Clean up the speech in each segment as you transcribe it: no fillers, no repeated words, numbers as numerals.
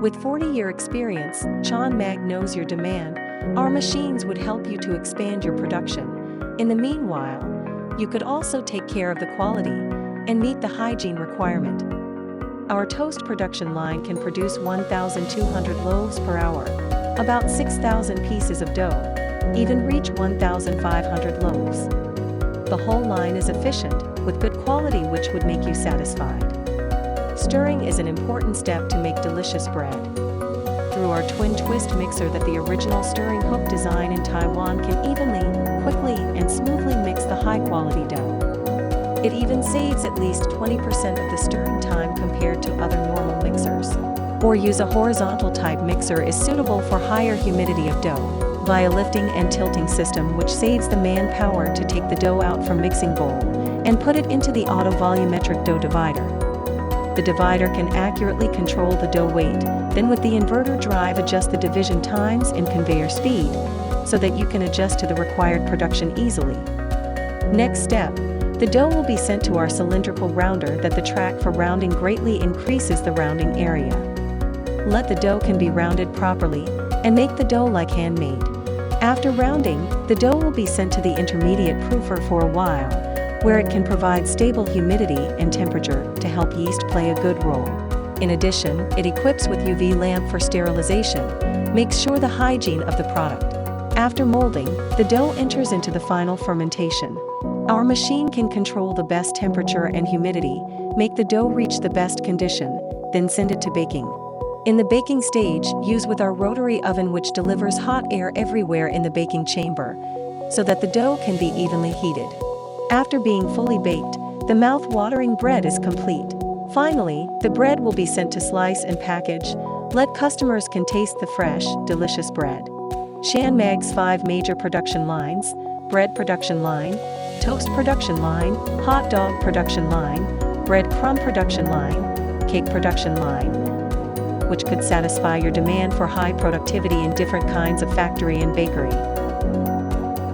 With 40-year experience, CHANMAG knows your demand. Our machines would help you to expand your production. In the meanwhile, you could also take care of the quality and meet the hygiene requirement. Our toast production line can produce 1,200 loaves per hour, about 6,000 pieces of dough, even reach 1,500 loaves. The whole line is efficient, with good quality which would make you satisfied. Stirring is an important step to make delicious bread. Through our twin twist mixer that the original stirring hook design in Taiwan can evenly, quickly, and smoothly mix the high-quality dough. It even saves at least 20% of the stirring time compared to other normal mixers. Or use a horizontal type mixer is suitable for higher humidity of dough, via lifting and tilting system which saves the manpower to take the dough out from mixing bowl and put it into the auto-volumetric dough divider. The divider can accurately control the dough weight, then with the inverter drive adjust the division times and conveyor speed, so that you can adjust to the required production easily. Next step, the dough will be sent to our cylindrical rounder that the track for rounding greatly increases the rounding area. Let the dough can be rounded properly, and make the dough like handmade. After rounding, the dough will be sent to the intermediate proofer for a while, where it can provide stable humidity and temperature to help yeast play a good role. In addition, it equips with UV lamp for sterilization, makes sure the hygiene of the product. After molding, the dough enters into the final fermentation. Our machine can control the best temperature and humidity, make the dough reach the best condition, then send it to baking. In the baking stage, use with our rotary oven which delivers hot air everywhere in the baking chamber, so that the dough can be evenly heated. After being fully baked, the mouth-watering bread is complete. Finally, the bread will be sent to slice and package. Let customers can taste the fresh, delicious bread. CHANMAG's 5 major production lines: bread production line, toast production line, hot dog production line, breadcrumb production line, cake production line, which could satisfy your demand for high productivity in different kinds of factory and bakery.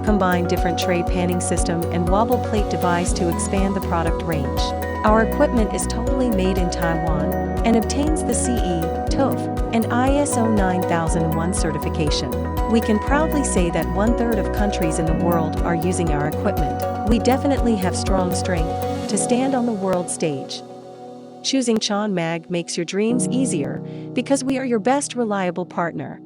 Combine different tray panning system and wobble plate device to expand the product range. Our equipment is totally made in Taiwan and obtains the CE, TOEF, and ISO 9001 certification. We can proudly say that 1/3 of countries in the world are using our equipment. We definitely have strong strength to stand on the world stage. Choosing CHANMAG makes your dreams easier because we are your best reliable partner.